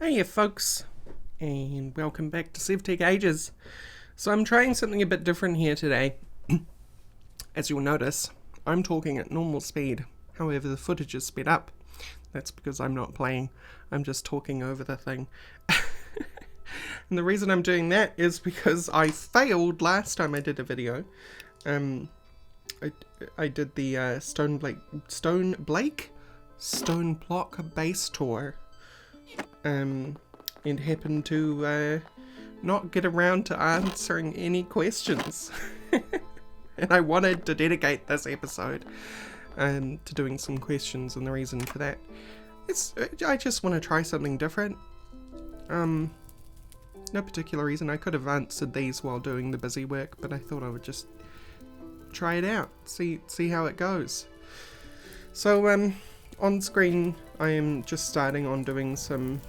Hey folks, and welcome back to Sevtech Ages. So I'm trying something a bit different here today. As you'll notice, I'm talking at normal speed, however the footage is sped up. That's because I'm not playing, I'm just talking over the thing. And the reason I'm doing that is because I failed last time I did a video. I did the Stone Block base tour. And happened to not get around to answering any questions. And I wanted to dedicate this episode to doing some questions, and the reason for that is I just want to try something different. No particular reason. I could have answered these while doing the busy work, but I thought I would just try it out, see how it goes. So on screen I am just starting on doing some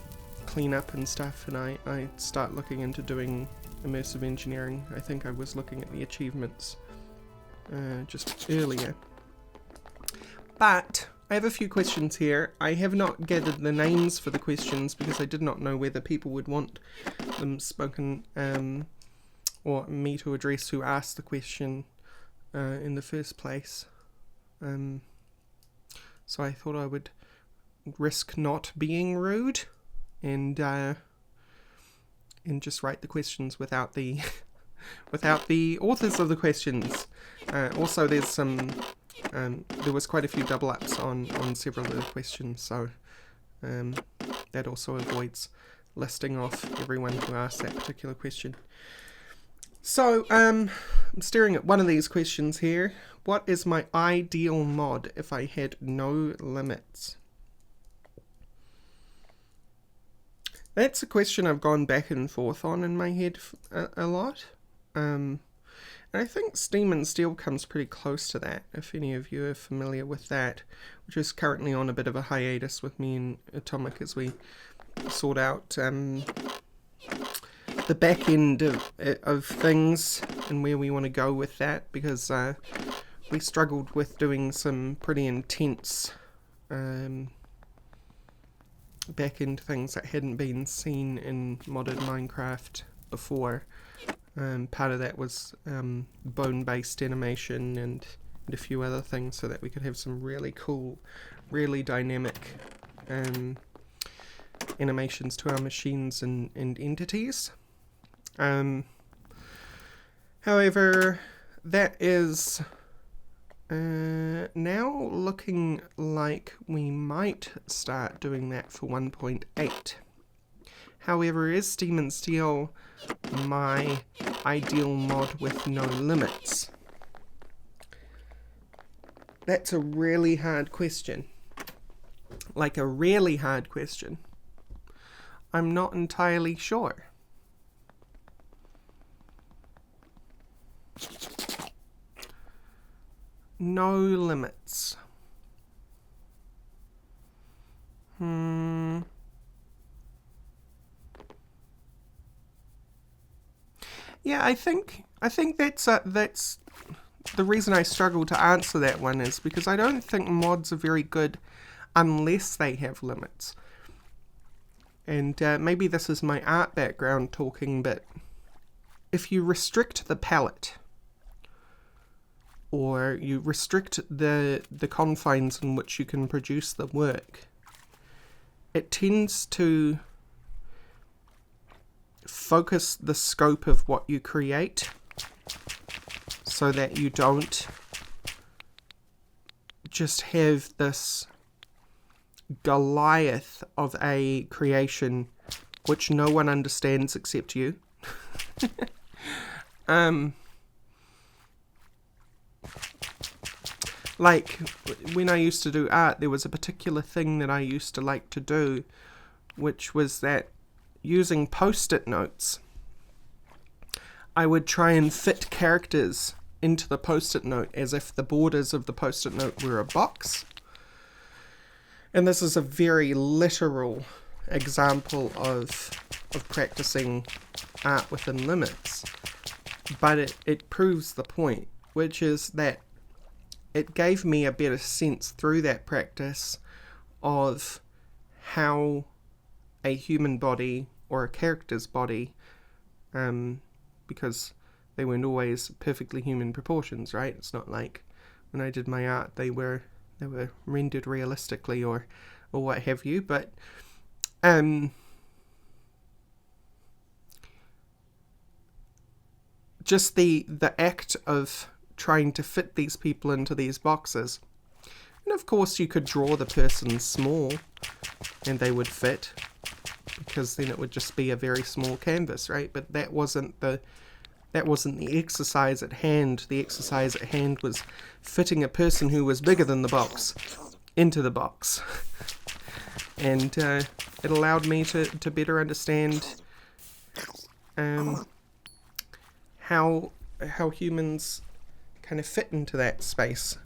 cleanup and stuff, and I start looking into doing immersive engineering. I think I was looking at the achievements just earlier. But I have a few questions here. I have not gathered the names for the questions because I did not know whether people would want them spoken or me to address who asked the question in the first place. So I thought I would risk not being rude and just write the questions without the without the authors of the questions. Also, there's some there was quite a few double ups on several of the questions, so that also avoids listing off everyone who asked that particular question. So I'm staring at one of these questions here. What is my ideal mod if I had no limits? That's a question I've gone back and forth on in my head a lot. And I think Steam and Steel comes pretty close to that, if any of you are familiar with that, which is currently on a bit of a hiatus with me and Atomic as we sort out the back end of things and where we want to go with that, because we struggled with doing some pretty intense back end things that hadn't been seen in modded Minecraft before. Part of that was bone-based animation and a few other things, so that we could have some really cool, really dynamic animations to our machines and entities. However, that is now looking like we might start doing that for 1.8. However, is Steam and Steel my ideal mod with no limits? That's a really hard question. Like a really hard question. I'm not entirely sure. No limits. Yeah, I think that's the reason I struggle to answer that one, is because I don't think mods are very good unless they have limits. And maybe this is my art background talking, but if you restrict the palette, or you restrict the confines in which you can produce the work, it tends to focus the scope of what you create so that you don't just have this Goliath of a creation which no one understands except you. Like, when I used to do art, there was a particular thing that I used to like to do, which was that using post-it notes, I would try and fit characters into the post-it note as if the borders of the post-it note were a box. And this is a very literal example of practicing art within limits. But it proves the point, which is that it gave me a better sense through that practice of how a human body or a character's body, because they weren't always perfectly human proportions, right? It's not like when I did my art they were rendered realistically or what have you, but just the act of trying to fit these people into these boxes. And of course you could draw the person small and they would fit, because then it would just be a very small canvas, right? But that wasn't the exercise at hand. The exercise at hand was fitting a person who was bigger than the box into the box. And it allowed me to better understand how humans kind of fit into that space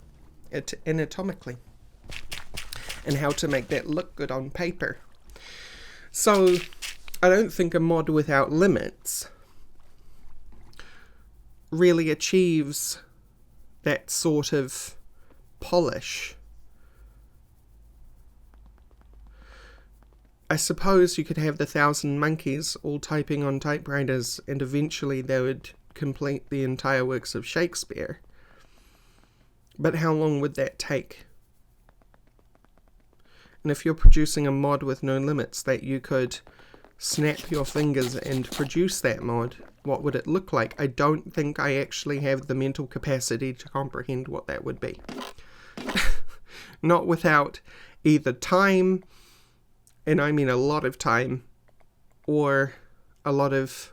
anatomically, and how to make that look good on paper. So I don't think a mod without limits really achieves that sort of polish. I suppose you could have the 1,000 monkeys all typing on typewriters, and eventually they would complete the entire works of Shakespeare. But how long would that take? And if you're producing a mod with no limits that you could snap your fingers and produce that mod, what would it look like? I don't think I actually have the mental capacity to comprehend what that would be. Not without either time, and I mean a lot of time, or a lot of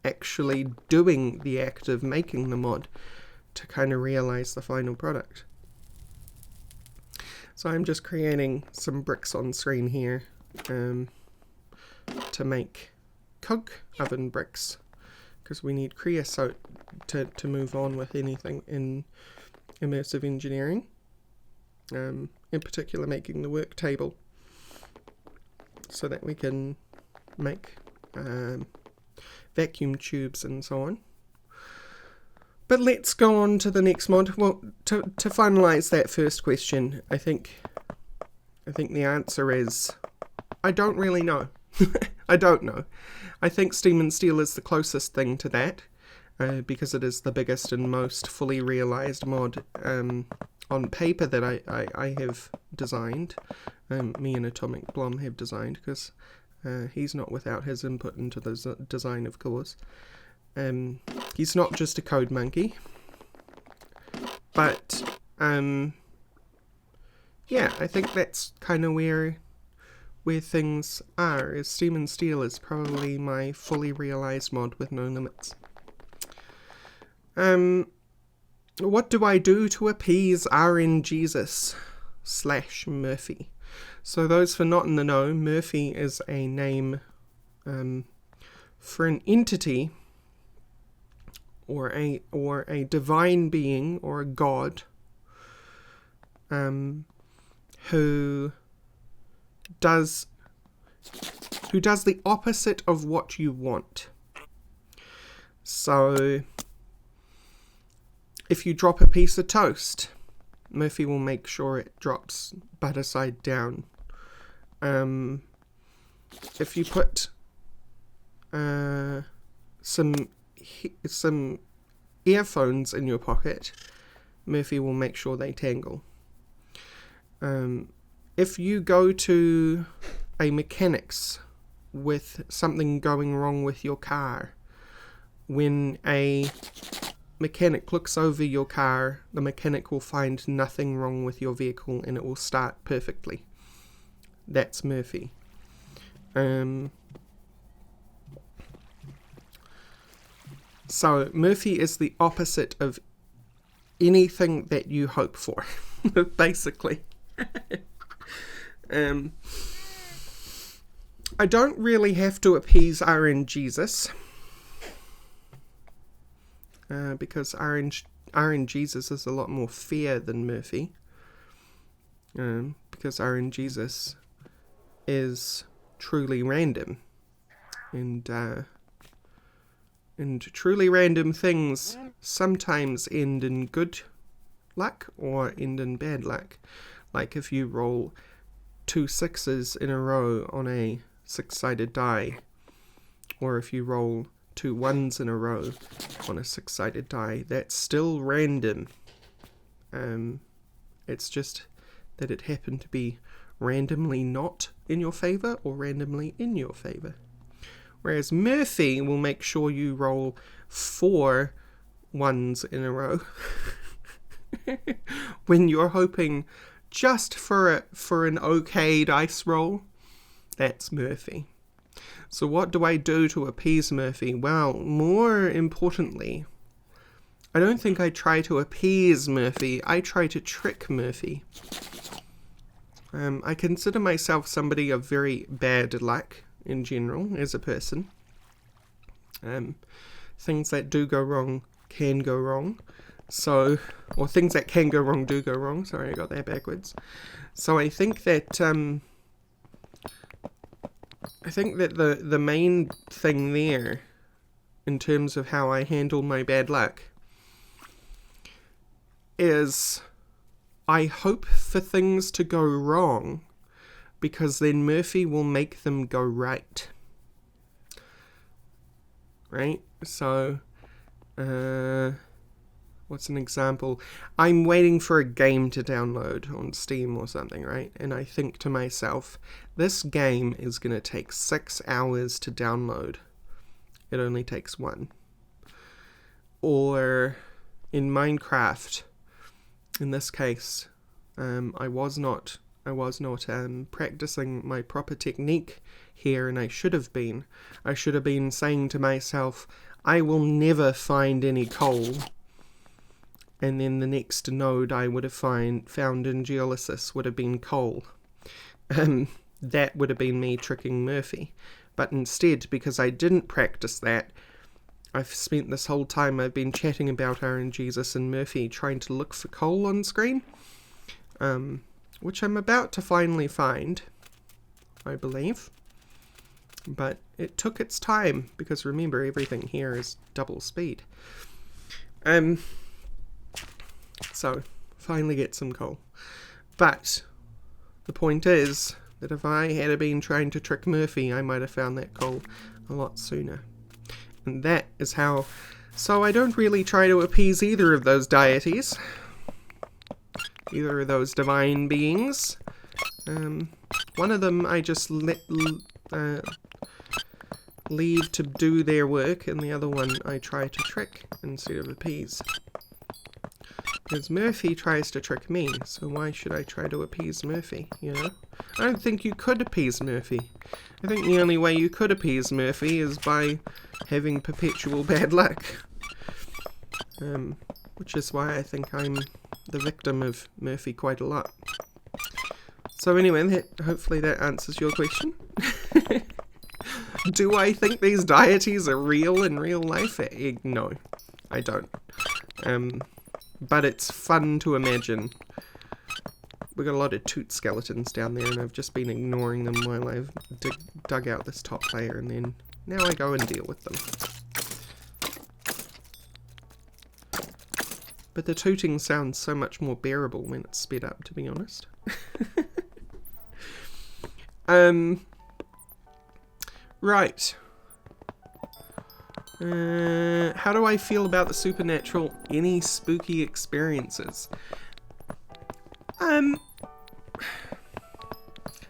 actually doing the act of making the mod to kind of realize the final product. So I'm just creating some bricks on screen here to make coke oven bricks, because we need creosote to move on with anything in immersive engineering, in particular making the work table, so that we can make vacuum tubes and so on. But let's go on to the next mod. Well, to finalize that first question, I think the answer is I don't really know. I don't know. I think Steam and Steel is the closest thing to that, because it is the biggest and most fully realized mod on paper that I have designed. Me and Atomic Blom have designed, because he's not without his input into the design, of course. He's not just a code monkey, but yeah, I think that's kind of where things are. Is Steam and Steel is probably my fully realized mod with no limits. What do I do to appease RNGesus / Murphy? So those for not in the know, Murphy is a name for an entity or a divine being or a god who does the opposite of what you want. So if you drop a piece of toast, Murphy will make sure it drops butter side down. If you put some earphones in your pocket, Murphy will make sure they tangle. If you go to a mechanic's with something going wrong with your car, when a mechanic looks over your car, the mechanic will find nothing wrong with your vehicle and it will start perfectly. That's Murphy. So Murphy is the opposite of anything that you hope for, basically. I don't really have to appease RNGesus, because RNGesus is a lot more fair than Murphy, because RNGesus is truly random, and truly random things sometimes end in good luck or end in bad luck. Like if you roll 2 6s in a row on a 6-sided die, or if you roll 2 1s in a row on a 6-sided die, that's still random. It's just that it happened to be randomly not in your favour or randomly in your favour. Whereas Murphy will make sure you roll 4 1s in a row when you're hoping just for an okay dice roll. That's Murphy. So what do I do to appease Murphy? Well, more importantly, I don't think I try to appease Murphy, I try to trick Murphy. I consider myself somebody of very bad luck in general as a person. Things that do go wrong can go wrong. So, or things that can go wrong do go wrong. Sorry, I got that backwards. So I think that the main thing there, in terms of how I handle my bad luck, is I hope for things to go wrong, because then Murphy will make them go right. Right? So, what's an example? I'm waiting for a game to download on Steam or something, right? And I think to myself, this game is going to take 6 hours to download. It only takes 1. Or in Minecraft, in this case, I was not practicing my proper technique here, and I should have been. I should have been saying to myself, I will never find any coal. And then the next node I would have found in Geolysis would have been coal. That would have been me tricking Murphy. But instead, because I didn't practice that, I've spent this whole time I've been chatting about RNGesus and Murphy trying to look for coal on screen, which I'm about to finally find, I believe. But it took its time, because remember, everything here is double speed. So, finally get some coal. But the point is that if I had been trying to trick Murphy, I might have found that coal a lot sooner. And that is how... So I don't really try to appease either of those deities. Either of those divine beings. One of them I just leave to do their work, and the other one I try to trick instead of appease. Because Murphy tries to trick me, so why should I try to appease Murphy, you know? I don't think you could appease Murphy. I think the only way you could appease Murphy is by having perpetual bad luck. Which is why I think I'm the victim of Murphy quite a lot. So anyway, hopefully that answers your question. Do I think these deities are real in real life? No, I don't. But it's fun to imagine. We've got a lot of toot skeletons down there, and I've just been ignoring them while I've dug out this top layer, and then now I go and deal with them. But the tooting sounds so much more bearable when it's sped up, to be honest. Right. How do I feel about the supernatural? Any spooky experiences?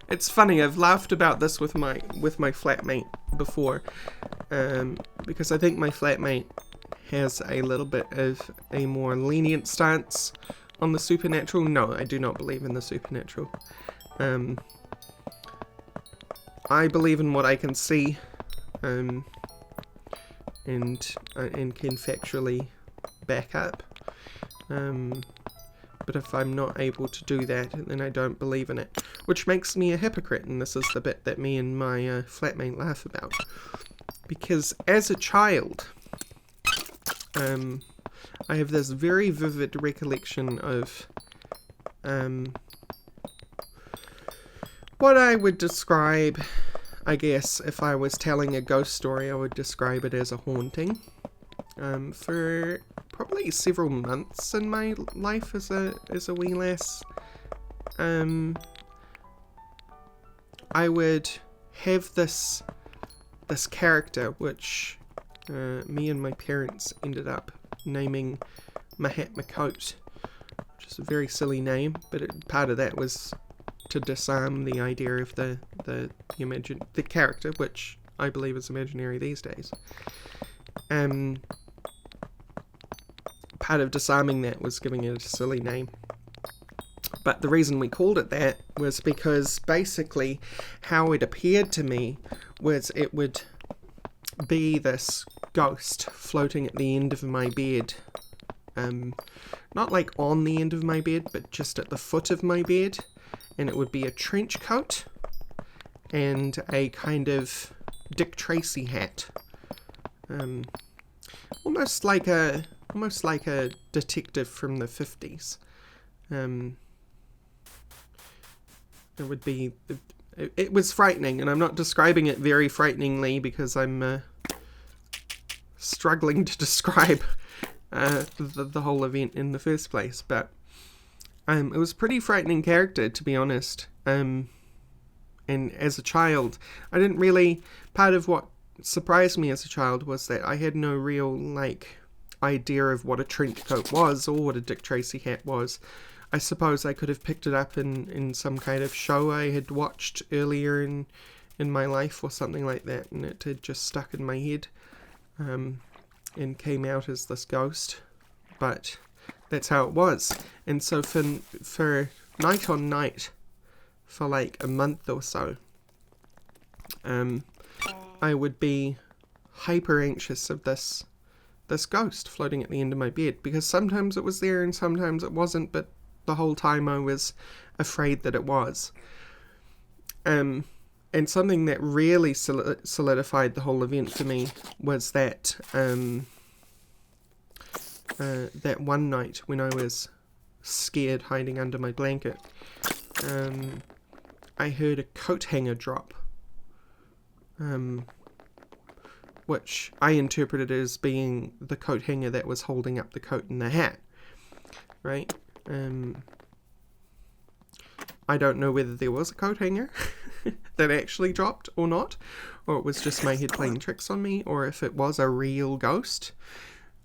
It's funny, I've laughed about this with my flatmate before, because I think my flatmate has a little bit of a more lenient stance on the supernatural. No, I do not believe in the supernatural. I believe in what I can see, and can factually back up. But if I'm not able to do that, then I don't believe in it. Which makes me a hypocrite, and this is the bit that me and my flatmate laugh about. Because as a child, I have this very vivid recollection of what I would describe, I guess, if I was telling a ghost story, I would describe it as a haunting. For probably several months in my life as a wee lass, I would have this character, which me and my parents ended up naming Mahat Makot, which is a very silly name, but part of that was to disarm the idea of the character, which I believe is imaginary these days. Part of disarming that was giving it a silly name. But the reason we called it that was because basically how it appeared to me was it would be this ghost floating at the end of my bed. Not like on the end of my bed, but just at the foot of my bed. And it would be a trench coat and a kind of Dick Tracy hat. Almost like a detective from the 50s. It was frightening, and I'm not describing it very frighteningly because I'm struggling to describe the whole event in the first place, but it was a pretty frightening character, to be honest. And as a child, I didn't really... Part of what surprised me as a child was that I had no real, idea of what a trench coat was or what a Dick Tracy hat was. I suppose I could have picked it up in some kind of show I had watched earlier in my life or something like that, and it had just stuck in my head and came out as this ghost. But that's how it was. And so for night on night, for like a month or so, I would be hyper anxious of this ghost floating at the end of my bed, because sometimes it was there and sometimes it wasn't, but the whole time I was afraid that it was. And something that really solidified the whole event for me was that that one night when I was scared hiding under my blanket, I heard a coat hanger drop, which I interpreted as being the coat hanger that was holding up the coat and the hat, right? I don't know whether there was a coat hanger that actually dropped or not, or it was just my head playing tricks on me, or if it was a real ghost.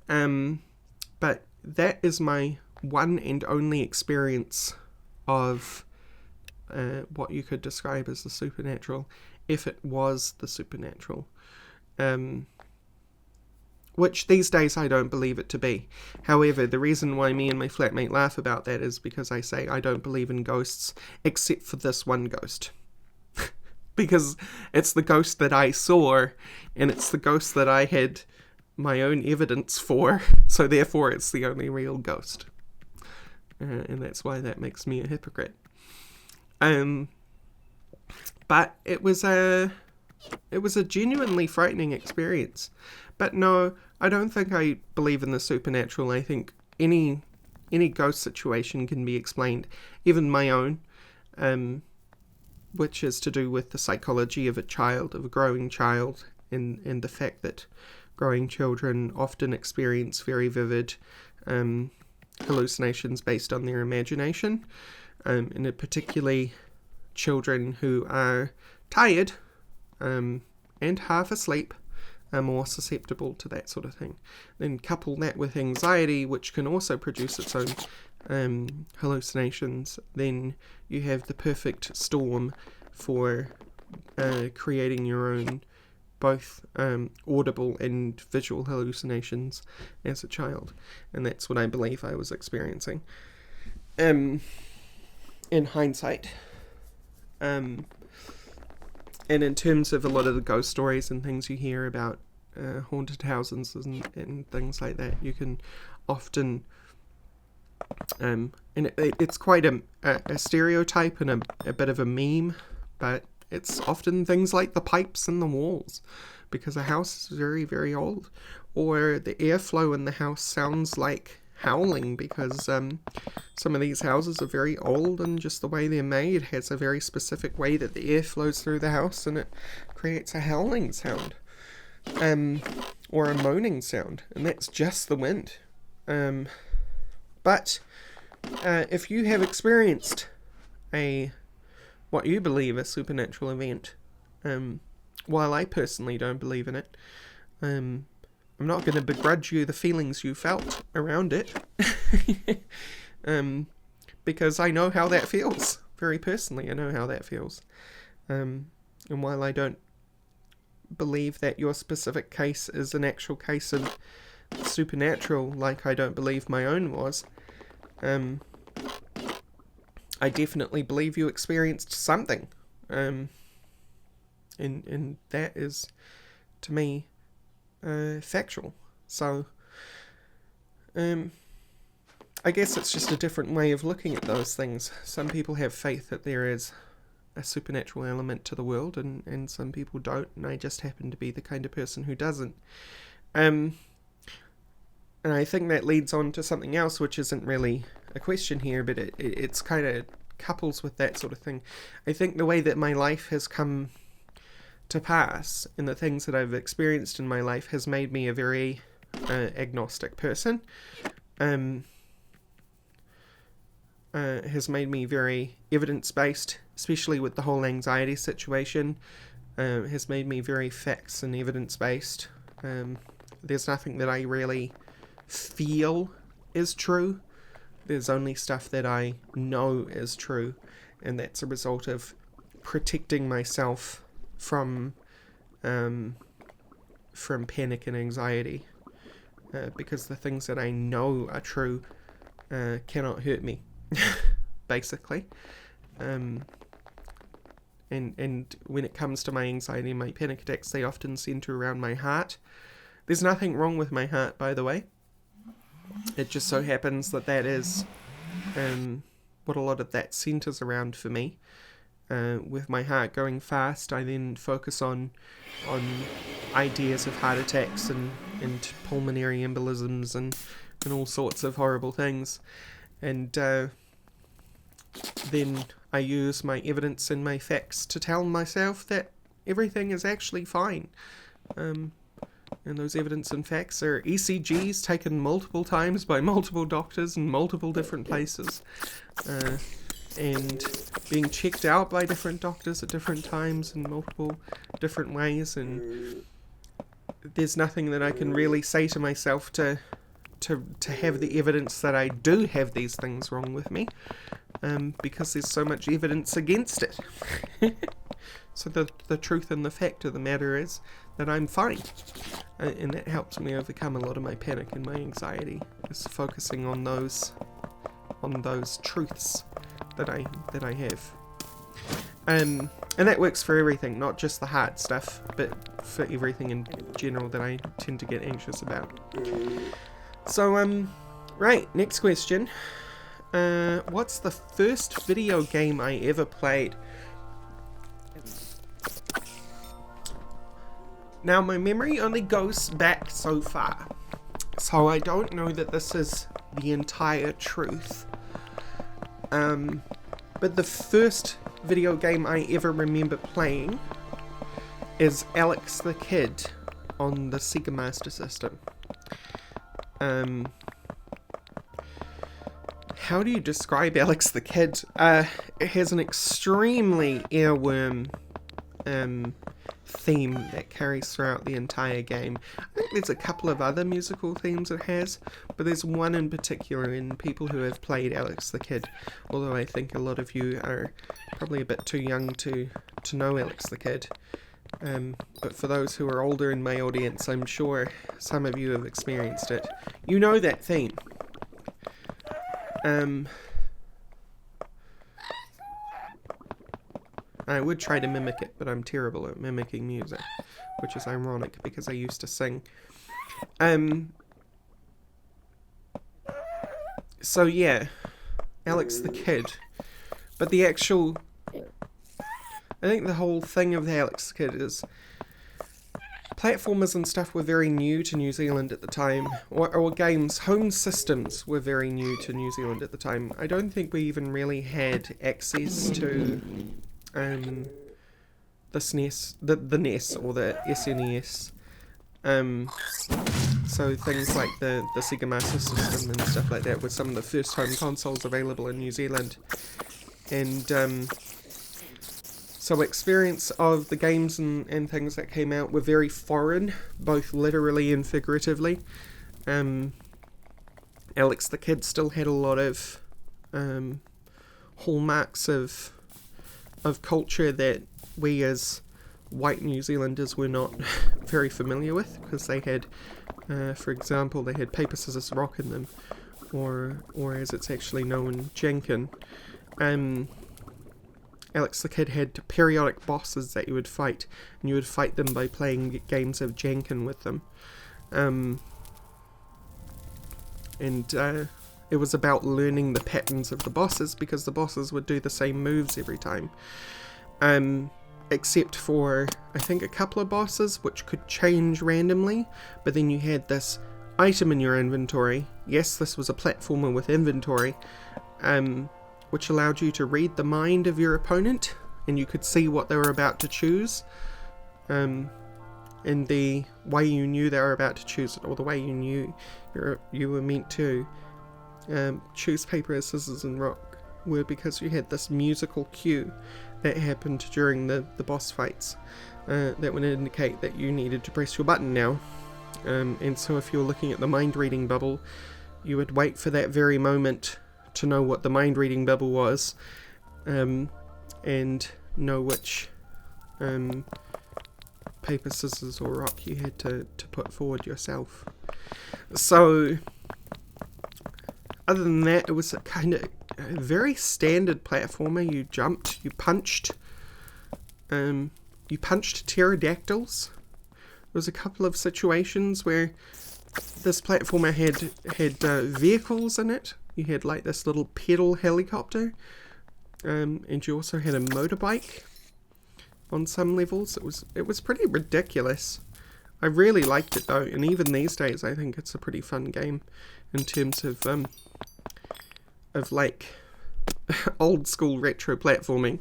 But that is my one and only experience of what you could describe as the supernatural, if it was the supernatural. Which these days I don't believe it to be. However, the reason why me and my flatmate laugh about that is because I say I don't believe in ghosts except for this one ghost. Because it's the ghost that I saw, and it's the ghost that I had my own evidence for, so therefore it's the only real ghost. And that's why that makes me a hypocrite. But it was a genuinely frightening experience. But no, I don't think I believe in the supernatural. I think any ghost situation can be explained, even my own, which is to do with the psychology of a growing child, and the fact that growing children often experience very vivid hallucinations based on their imagination, and particularly children who are tired and half asleep are more susceptible to that sort of thing. Then couple that with anxiety, which can also produce its own hallucinations, then you have the perfect storm for creating your own both audible and visual hallucinations as a child. And that's what I believe I was experiencing in hindsight. And in terms of a lot of the ghost stories and things you hear about haunted houses and things like that, you can often, and it's quite a stereotype and a bit of a meme, but it's often things like the pipes in the walls, because a house is very, very old, or the airflow in the house sounds like howling, because some of these houses are very old, and just the way they're made has a very specific way that the air flows through the house, and it creates a howling sound, or a moaning sound, and that's just the wind. But if you have experienced a what you believe a supernatural event. While I personally don't believe in it, I'm not going to begrudge you the feelings you felt around it, because I know how that feels. Very personally, I know how that feels. And while I don't believe that your specific case is an actual case of supernatural, like I don't believe my own was, I definitely believe you experienced something. And that is, to me, factual. So, I guess it's just a different way of looking at those things. Some people have faith that there is a supernatural element to the world, and some people don't, and I just happen to be the kind of person who doesn't. And I think that leads on to something else, which isn't really a question here, but it's kind of couples with that sort of thing. I think the way that my life has come to pass and the things that I've experienced in my life has made me a very agnostic person. Has made me very evidence-based, especially with the whole anxiety situation. Has made me very facts and evidence-based. There's nothing that I really feel is true. There's only stuff that I know is true, and that's a result of protecting myself from panic and anxiety, because the things that I know are true cannot hurt me, basically. And when it comes to my anxiety and my panic attacks, they often center around my heart. There's nothing wrong with my heart, by the way. It just so happens that that is what a lot of that centers around for me. With my heart going fast, I then focus on ideas of heart attacks and pulmonary embolisms and all sorts of horrible things. And then I use my evidence and my facts to tell myself that everything is actually fine. And those evidence and facts are ECGs taken multiple times by multiple doctors in multiple different places. And being checked out by different doctors at different times in multiple different ways, and there's nothing that I can really say to myself to have the evidence that I do have these things wrong with me, because there's so much evidence against it. So the truth and the fact of the matter is that I'm fine, and that helps me overcome a lot of my panic and my anxiety, is focusing on those truths that I have. And that works for everything, not just the hard stuff, but for everything in general that I tend to get anxious about. So, right, next question. What's the first video game I ever played? Now, my memory only goes back so far, so I don't know that this is the entire truth. But the first video game I ever remember playing is Alex the Kid on the Sega Master System. How do you describe Alex the Kid? It has an extremely earworm theme that carries throughout the entire game. I think there's a couple of other musical themes it has, but there's one in particular in people who have played Alex the Kid, although I think a lot of you are probably a bit too young to know Alex the Kid. But for those who are older in my audience, I'm sure some of you have experienced it. You know that theme. I would try to mimic it, but I'm terrible at mimicking music, which is ironic because I used to sing. So yeah, Alex the Kid. But the actual... I think the whole thing of the Alex the Kid is... platformers and stuff were very new to New Zealand at the time, or games, home systems were very new to New Zealand at the time. I don't think we even really had access to the SNES, the NES or the SNES. So things like the Sega Master System and stuff like that were some of the first home consoles available in New Zealand. And So experience of the games and things that came out were very foreign, both literally and figuratively. Alex the Kid still had a lot of hallmarks of culture that we as white New Zealanders were not very familiar with, because they had, for example, they had paper, scissors, rock in them, or as it's actually known, Jenkin. Alex the Kid had periodic bosses that you would fight, and you would fight them by playing games of Jenkin with them. It was about learning the patterns of the bosses, because the bosses would do the same moves every time. Except for, I think, a couple of bosses which could change randomly, but then you had this item in your inventory. Yes, this was a platformer with inventory, which allowed you to read the mind of your opponent, and you could see what they were about to choose. And the way you knew they were about to choose it, or the way you knew you were meant to choose paper, scissors and rock, were because you had this musical cue that happened during the boss fights that would indicate that you needed to press your button now. And so if you're looking at the mind reading bubble, you would wait for that very moment to know what the mind reading bubble was, and know which paper, scissors or rock you had to put forward yourself. So other than that, it was a kind of a very standard platformer. You jumped, you punched pterodactyls. There was a couple of situations where this platformer had vehicles in it. You had like this little pedal helicopter, and you also had a motorbike on some levels. It was pretty ridiculous. I really liked it though, and even these days I think it's a pretty fun game in terms of like old school retro platforming.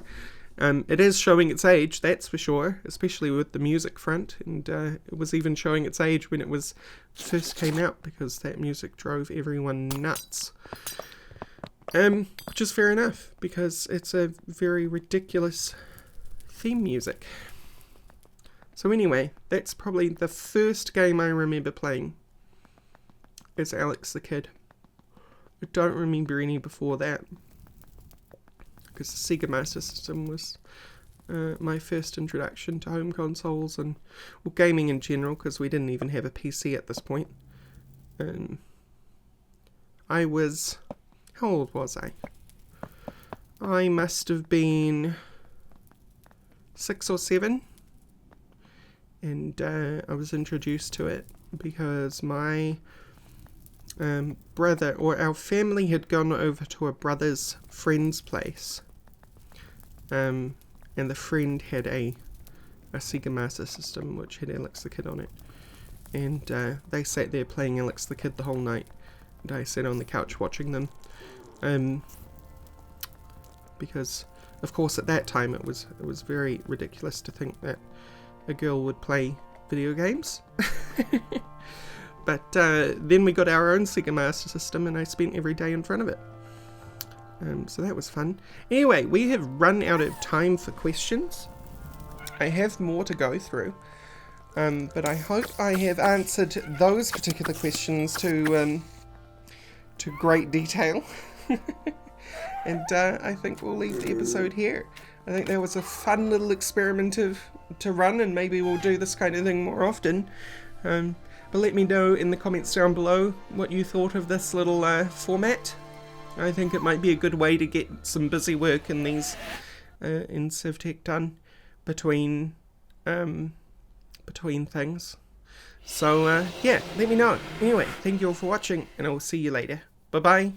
It is showing its age, that's for sure, especially with the music front, and it was even showing its age when it was first came out, because that music drove everyone nuts. Which is fair enough, because it's a very ridiculous theme music. So anyway, that's probably the first game I remember playing as Alex the Kid. I don't remember any before that, because the Sega Master System was my first introduction to home consoles and gaming in general, because we didn't even have a PC at this point. I was... how old was I? I must have been 6 or 7, and I was introduced to it because my brother, or our family, had gone over to a brother's friend's place, and the friend had a Sega Master System which had Alex the Kid on it, and they sat there playing Alex the Kid the whole night, and I sat on the couch watching them, because of course at that time it was very ridiculous to think that a girl would play video games. But then we got our own Sega Master System, and I spent every day in front of it. So that was fun. Anyway, we have run out of time for questions. I have more to go through, but I hope I have answered those particular questions to great detail. And I think we'll leave the episode here. I think that was a fun little experiment to run, and maybe we'll do this kind of thing more often. But let me know in the comments down below what you thought of this little format. I think it might be a good way to get some busy work in these in Sevtech done between things. So yeah, let me know. Anyway, thank you all for watching, and I will see you later. Bye bye.